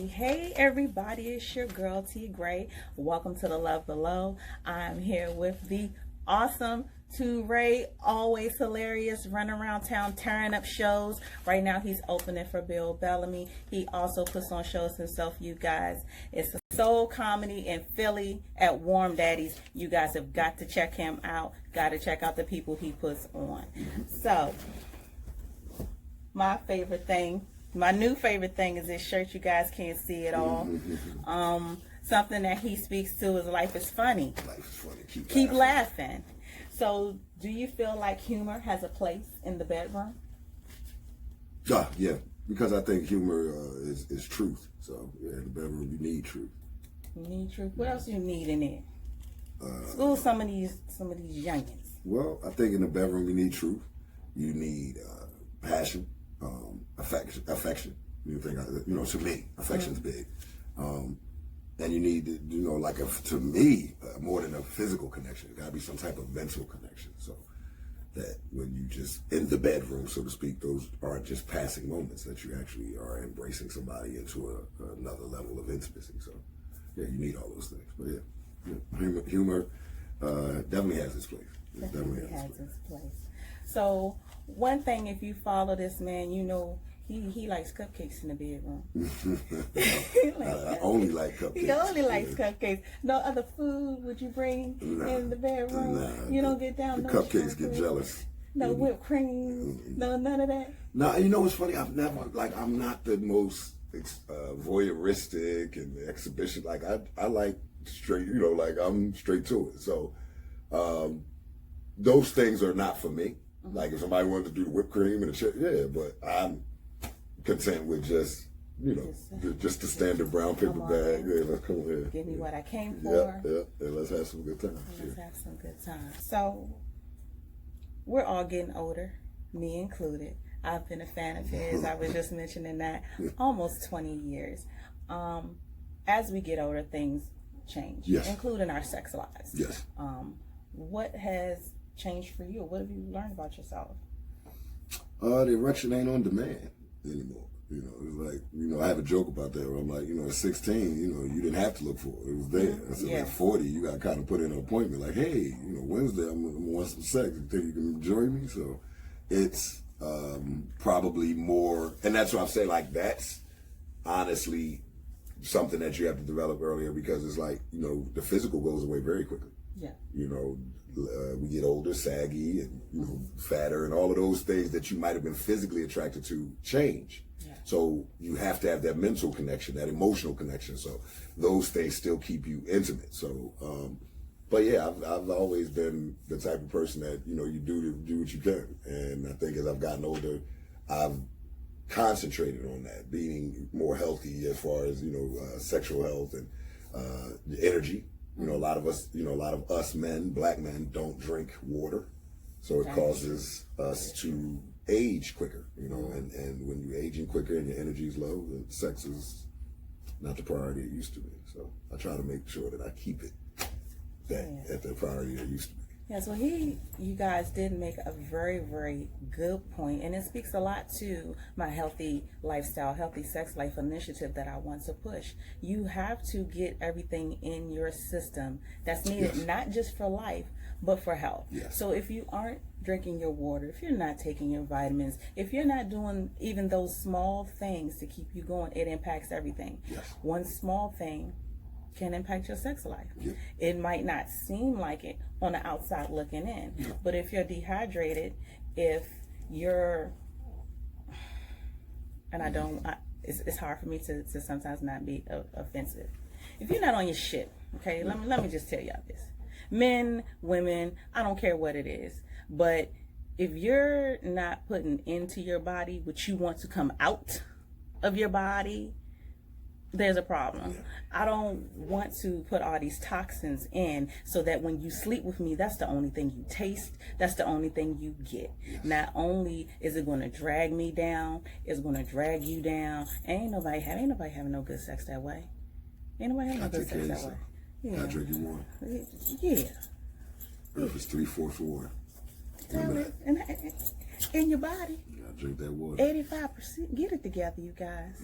Hey everybody, it's your girl T Graye. Welcome to the Love Below. I'm here with the awesome TuRae, always hilarious, run around town tearing up shows. Right now he's opening for Bill Bellamy. He also puts on shows himself, you guys. It's a soul comedy in Philly at Warm Daddy's. You guys have got to check him out. Got to check out the people he puts on. So, my favorite thing, my new favorite thing is this shirt. You guys can't see it all. Something that he speaks to is life is funny. Life is funny. Keep laughing. So, do you feel like humor has a place in the bedroom? Yeah, because I think humor is truth. So, yeah, in the bedroom, you need truth. You need truth. What else you need in it? School some of these youngins. Well, I think in the bedroom, you need truth. You need passion, affection. To me, affection's big. And you need, to me, more than a physical connection, it gotta be some type of mental connection. So that when you just in the bedroom, so to speak, those aren't just passing moments, that you actually are embracing somebody into another level of intimacy. So yeah, you need all those things. But yeah, humor definitely has its place. It definitely has its place. So one thing, if you follow this man, you know he likes cupcakes in the bedroom. I only like cupcakes. He only likes cupcakes. No other food would you bring in the bedroom? You don't get down. The cupcakes get jealous. No whipped cream. No, none of that. No, you know what's funny? I'm not the most voyeuristic and exhibition. Like I like straight. I'm straight to it. So those things are not for me. Like if somebody wanted to do the whipped cream and the shit, yeah, but I'm content with just the standard brown paper bag. Yeah, let's come here. Give me what I came for. Yeah. Let's have some good time. Let's have some good time. So we're all getting older, me included. I've been a fan of his. I was just mentioning that almost 20 years. As we get older, things change, including our sex lives. Yes. What has changed for you? What have you learned about yourself? The erection ain't on demand anymore. It's like, I have a joke about that where I'm like, at 16, you didn't have to look for it. It was there. I said, at 40, you got to kind of put in an appointment like, hey, Wednesday, I'm going to want some sex. You think you can enjoy me? So it's probably more, and that's what I'm saying, like, that's honestly something that you have to develop earlier, because it's like, the physical goes away very quickly. Yeah. We get older, saggy, and fatter, and all of those things that you might have been physically attracted to change. Yeah. So you have to have that mental connection, that emotional connection. So those things still keep you intimate. So, but yeah, I've always been the type of person that you do what you can, and I think as I've gotten older, I've concentrated on that, being more healthy as far as sexual health and energy. A lot of us men, black men, don't drink water, so it causes us to age quicker, and when you're aging quicker and your energy is low, then sex is not the priority it used to be. So I try to make sure that I keep it at the priority it used to be. Yeah, so you guys did make a very, very good point, and it speaks a lot to my healthy lifestyle, healthy sex life initiative that I want to push. You have to get everything in your system that's needed, not just for life, but for health. Yes. So if you aren't drinking your water, if you're not taking your vitamins, if you're not doing even those small things to keep you going, it impacts everything. Yes. One small thing can impact your sex life. Yeah. It might not seem like it on the outside looking in, but if you're dehydrated, if you're, and it's hard for me to sometimes not be offensive. If you're not on your shit, okay, let me just tell y'all this. Men, women, I don't care what it is, but if you're not putting into your body what you want to come out of your body, there's a problem. I don't want to put all these toxins in so that when you sleep with me, that's the only thing you taste. That's the only thing you get. Not only is it going to drag me down, it's going to drag you down. Ain't nobody having no good sex that way. Ain't nobody having no good sex that way. Yeah. I drink your water. Yeah. Earth is 3/4 water. In your body. You gotta drink that water. 85%. Get it together, you guys.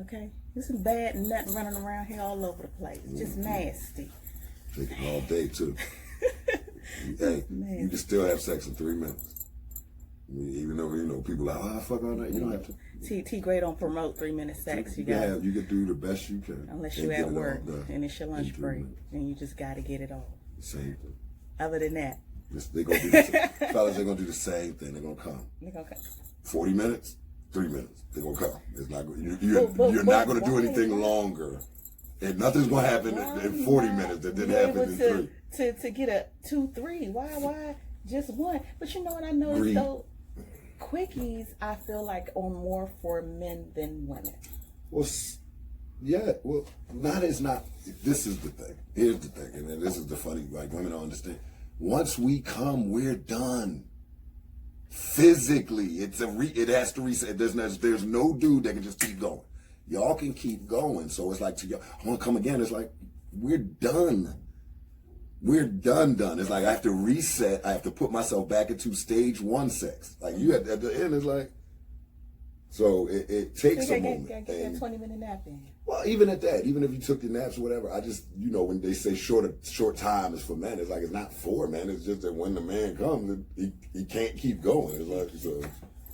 Okay? This is bad and nothing running around here all over the place. Just nasty. Taking all day, too. Hey, you can still have sex in 3 minutes. Even though, people are like, oh, I fuck all night. You don't have to. TuRae don't promote 3-minute sex. You can do the best you can. Unless you at work and it's your lunch break. And you just got to get it all. Same thing. Other than that. They're going to do the same. Fellas, they're going to do the same thing. They're going to come. 40 minutes, 3 minutes. They're going to come. It's not. You're not going to do anything longer. And nothing's going to happen in 40 minutes that didn't happen in 3. To get a 2, 3. Why just 1? But you know what I noticed though? Quickies, I feel like, are more for men than women. Well, yeah. Well, this is the thing. Here's the thing. And this is the funny, like, women don't understand. Once we come, we're done. Physically, it has to reset. There's no dude that can just keep going. Y'all can keep going. So it's like, I want to come again. It's like, we're done. We're done. It's like I have to reset. I have to put myself back into stage 1 sex. Like you at the end, it's like, so it takes a moment. Get that 20-minute nap in. Well, even at that, even if you took your naps or whatever, I just, when they say short time is for men, it's like, it's not for men. It's just that when the man comes, he can't keep going. It's like, so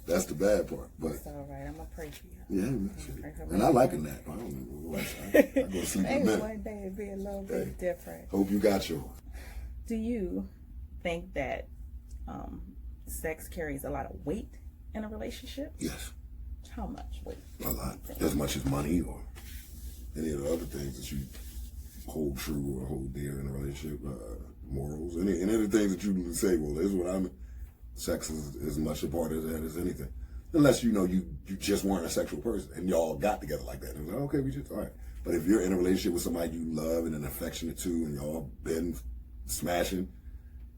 that's the bad part. But it's all right. I'm going to pray for you. Yeah, and I like a nap. I don't know. I go to sleep in a minute. One day it'd be a little bit different. Hope you got yours. Do you think that sex carries a lot of weight in a relationship? Yes. How much weight? A lot. As much as money or any of the other things that you hold true or hold dear in a relationship, morals, any of the things that you say, well, this is what I'm. Sex is as much a part of that as anything. Unless you just weren't a sexual person and y'all got together like that. And it was like, okay, we just, all right. But if you're in a relationship with somebody you love and an affectionate to and y'all been smashing,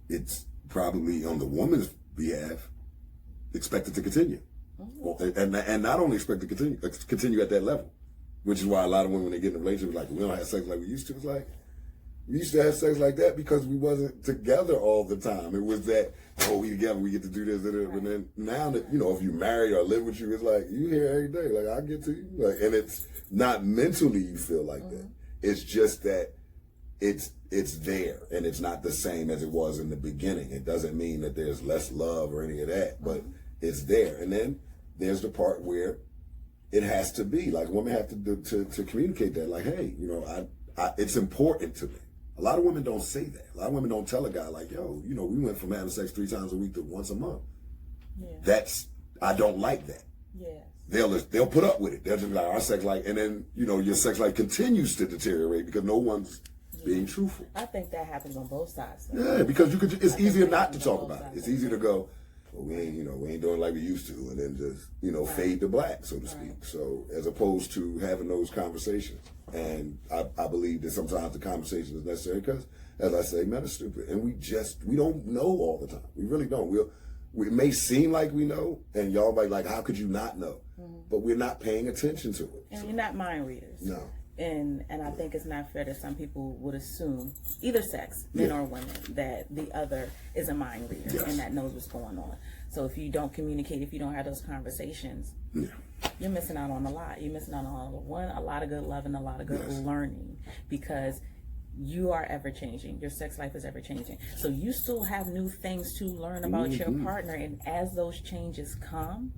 it's probably on the woman's behalf expected to continue. Mm-hmm. And not only expect to continue at that level, which is why a lot of women, when they get in a relationship, like, we don't have sex like we used to. It's like, we used to have sex like that because we wasn't together all the time. It was that, we together, we get to do this, and then now that, if you married or live with you, it's like, you here every day. Like, I get to you. Like, and it's not mentally you feel like that. It's just that it's there, and it's not the same as it was in the beginning. It doesn't mean that there's less love or any of that, but it's there. And then there's the part where it has to be, like, women have to communicate that, like, hey, it's important to me. A lot of women don't say that. A lot of women don't tell a guy like, yo, we went from having sex 3 times a week to once a month. Yeah. I don't like that. Yeah. They'll put up with it. They'll just be like, our sex life, and then, your sex life continues to deteriorate because no one's being truthful. I think that happens on both sides. Yeah, because it's easier not to talk about it. It's easier to go, well, we ain't doing like we used to, and then just, fade to black, so to speak. Right. So as opposed to having those conversations. And I believe that sometimes the conversation is necessary because, as I say, men are stupid. And we don't know all the time. We really don't. We may seem like we know, and y'all might like, how could you not know? Mm-hmm. But we're not paying attention to it. And you're not mind readers. No. And I think it's not fair that some people would assume, either sex, men or women, that the other is a mind reader and that knows what's going on. So if you don't communicate, if you don't have those conversations, you're missing out on a lot. You're missing out on a lot of good love and a lot of good learning, because you are ever changing. Your sex life is ever changing. So you still have new things to learn about your partner. And as those changes come,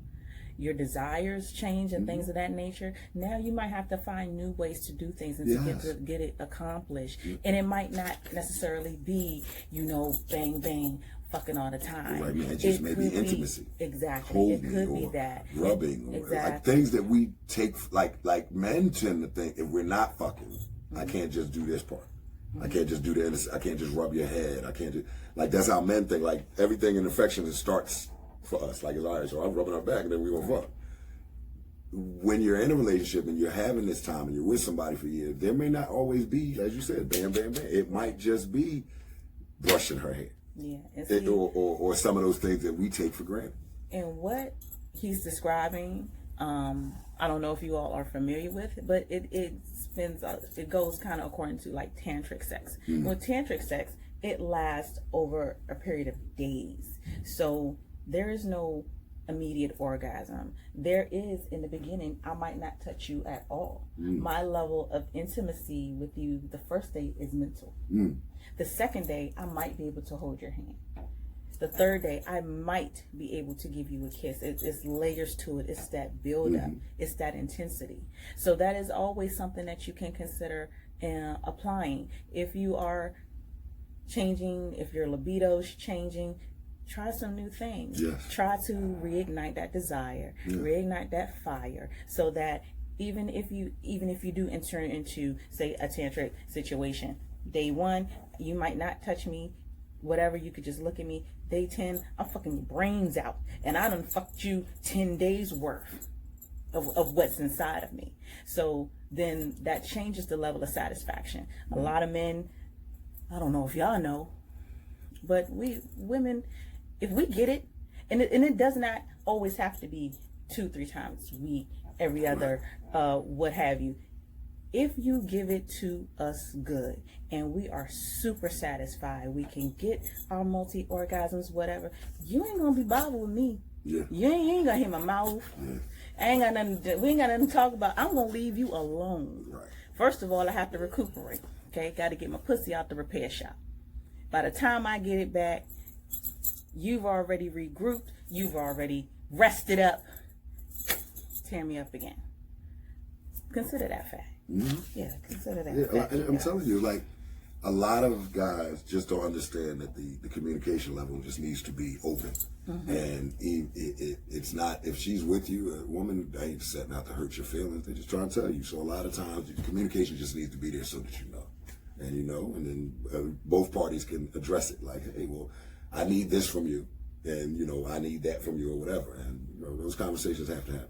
your desires change and things of that nature. Now you might have to find new ways to do things and to get it accomplished. And it might not necessarily be, bang, bang, fucking all the time. Right, man. It just may be intimacy. Exactly. Holding, it could be that. Rubbing. Like things that we take, like men tend to think, if we're not fucking, I can't just do this part. I can't just do this. I can't just rub your head. I can't just, that's how men think. Like, everything in affection, it starts for us. Like, it's all right, so I'm rubbing her back and then we're going to fuck. When you're in a relationship and you're having this time and you're with somebody for years, there may not always be, as you said, bam, bam, bam. It might just be brushing her hair. Yeah. Or some of those things that we take for granted. And what he's describing, I don't know if you all are familiar with it, but it goes kind of according to like Tantric Sex. Mm-hmm. With Tantric Sex, it lasts over a period of days. So there is no immediate orgasm. There is, in the beginning, I might not touch you at all. My level of intimacy with you the first day is mental. The second day, I might be able to hold your hand. The third day, I might be able to give you a kiss. It's layers to it. It's that build up. It's that intensity. So that is always something that you can consider applying. If you are changing, if your libido's changing, try some new things. Try to reignite that desire, reignite that fire, so that even if you do enter into, say, a tantric situation, day one, you might not touch me, whatever, you could just look at me. Day 10, I'm fucking your brains out, and I done fucked you 10 days worth of what's inside of me. So then that changes the level of satisfaction. A lot of men, I don't know if y'all know, but we women, if we get it, and it does not always have to be 2-3 times a week, every other what have you. If you give it to us good and we are super satisfied, we can get our multi-orgasms, whatever, you ain't gonna be bothered with me. You ain't gonna hit my mouth. I ain't got nothing. We ain't got nothing to talk about. I'm gonna leave you alone. First of all, I have to recuperate. Okay, got to get my pussy out the repair shop. By the time I get it back, you've already regrouped. You've already rested up. Tear me up again. Consider that fact. Yeah, consider that fact. I'm telling you, like, a lot of guys just don't understand that the communication level just needs to be open. And it's not, if she's with you, a woman ain't setting out to hurt your feelings. They're just trying to tell you. So a lot of times, the communication just needs to be there so that you know. And you know, and then both parties can address it. Like, hey, well, I need this from you. And, you know, I need that from you or whatever. And, you know, those conversations have to happen.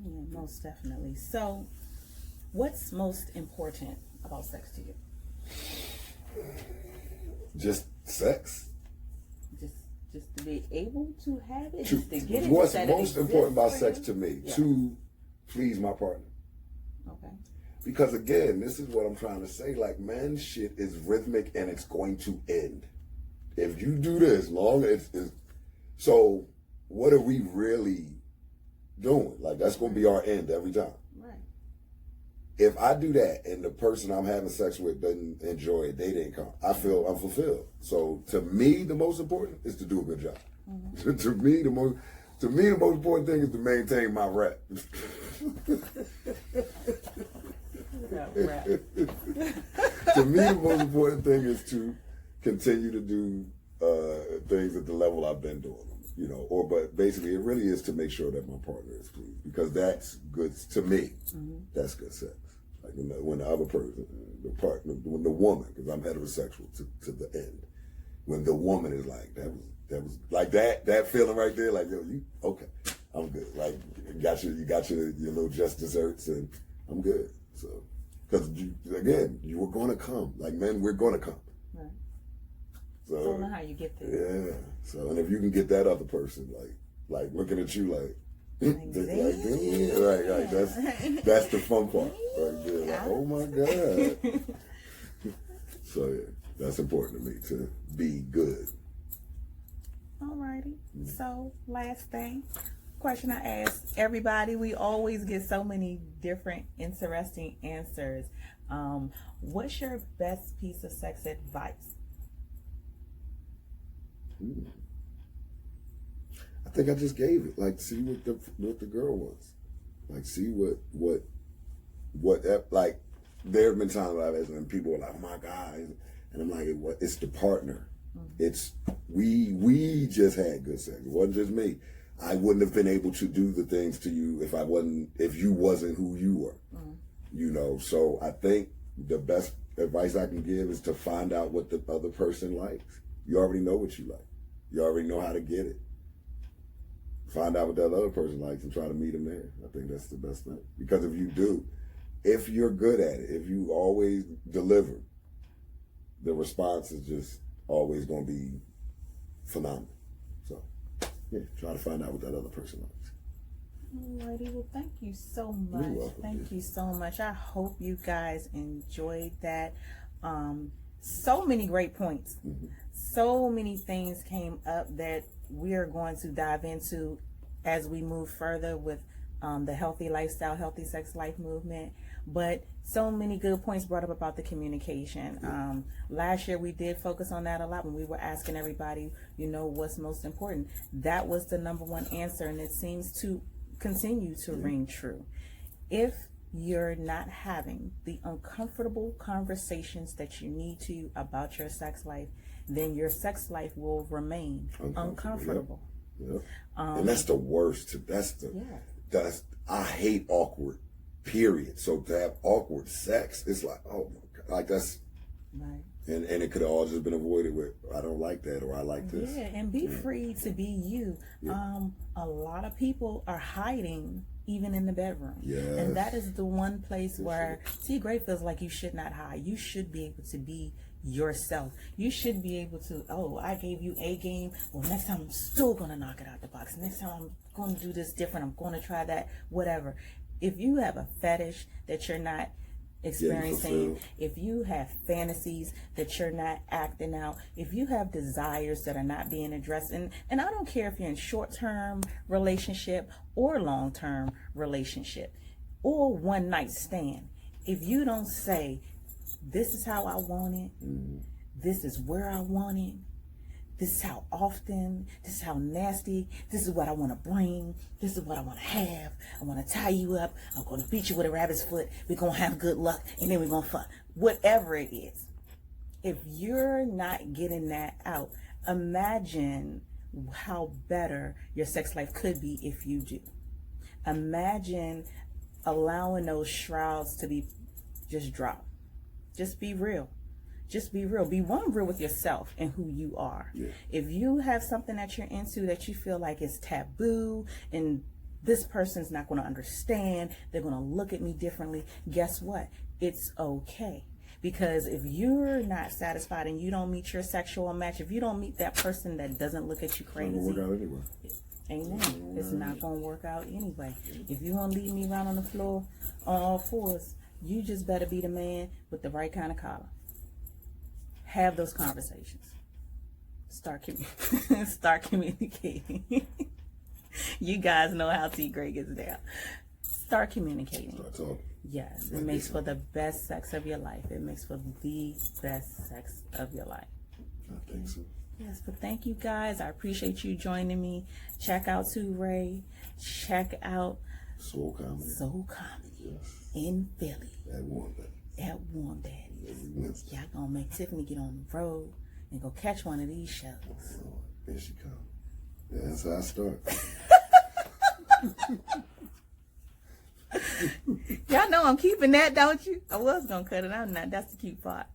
Yeah, most definitely. So, what's most important about sex to you? Just sex. Just to be able to have it, just to get it. What's most important about sex to me? To please my partner. Okay. Because again, this is what I'm trying to say. Like, man, shit is rhythmic and it's going to end. If you do this long, it's so what are we really doing? Like, that's going to be our end every time. Right. If I do that and the person I'm having sex with doesn't enjoy it, they didn't come, I feel unfulfilled. So to me, the most important is to do a good job. To me, the most important thing is to maintain my rep. To me, the most important thing is to continue to do things at the level I've been doing them, you know. But basically, it really is to make sure that my partner is pleased, because that's good to me. That's good sex. Like when the other person, the partner, when the woman, because I'm heterosexual to the end, when the woman is like, that was like that feeling right there, like, yo, you okay? I'm good. Like, you got your little just desserts, and I'm good. So, because again, you were gonna come. Like, men, we're gonna come. Right. So, I don't know how you get there. Yeah. So, and if you can get that other person, like looking at you like right. That's the fun part right there. Like, oh my God. So yeah, that's important to me, to be good. Alrighty. So last thing. Question I ask everybody, we always get so many different interesting answers. What's your best piece of sex advice? I think I just gave it. Like, see what the girl wants. Like, see what like, there have been times I've asked and people are like, oh my God, and I'm like, what? It's the partner. It's we just had good sex. It wasn't just me. I wouldn't have been able to do the things to you if you wasn't who you were. You know, so I think the best advice I can give is to find out what the other person likes. You already know what you like. You already know how to get it. Find out what that other person likes and try to meet them there. I think that's the best thing. Because if you do, if you're good at it, if you always deliver, the response is just always going to be phenomenal. So, yeah, try to find out what that other person likes. Alrighty, well, thank you so much. You're welcome. Thank you so much. I hope you guys enjoyed that. So many great points. So many things came up that we are going to dive into as we move further with the healthy lifestyle, healthy sex life movement. But so many good points brought up about the communication. Last year we did focus on that a lot when we were asking everybody, what's most important. That was the number one answer, and it seems to continue to ring true. If you're not having the uncomfortable conversations that you need to about your sex life, then your sex life will remain uncomfortable. Yep. And that's the worst. I hate awkward, period. So to have awkward sex, it's like, oh my God, like that's right. And it could have all just been avoided with, I don't like that, or I like this. Yeah, and be free to be you. Yeah. A lot of people are hiding even in the bedroom. Yes. And that is the one place where Graye feels like you should not hide. You should be able to be yourself. You should be able to, I gave you A game. Well, next time I'm still going to knock it out the box. Next time I'm going to do this different. I'm going to try that, whatever. If you have a fetish that you're not experiencing, if you have fantasies that you're not acting out, if you have desires that are not being addressed, and I don't care if you're in short-term relationship or long-term relationship or one night stand, if you don't say, this is how I want it, this is where I want it, this is how often, this is how nasty, this is what I want to bring, this is what I want to have, I want to tie you up, I'm going to beat you with a rabbit's foot, we're going to have good luck, and then we're going to fuck. Whatever it is. If you're not getting that out, imagine how better your sex life could be if you do. Imagine allowing those shrouds to be just dropped. Just be real. Just be real. Be real with yourself and who you are. Yeah. If you have something that you're into that you feel like is taboo and this person's not going to understand, they're going to look at me differently, guess what? It's okay. Because if you're not satisfied and you don't meet your sexual match, if you don't meet that person that doesn't look at you crazy, it's not gonna work out anyway. Amen. It's not going to work out anyway. If you want to leave me around on the floor on all fours, you just better be the man with the right kind of collar. Have those conversations. Start communicating. You guys know how TuRae gets down. Start communicating. Start talking. Yes, it makes for the best sex of your life. It makes for the best sex of your life. I think so. Yes, but thank you guys. I appreciate you joining me. Check out TuRae. Check out Soul Comedy. Yes. In Philly. At Warm Daddy. Y'all gonna make Tiffany get on the road and go catch one of these shows. Oh, there she comes. Yeah, that's how I start. Y'all know I'm keeping that, don't you? I was gonna cut it out. Now that's the cute part.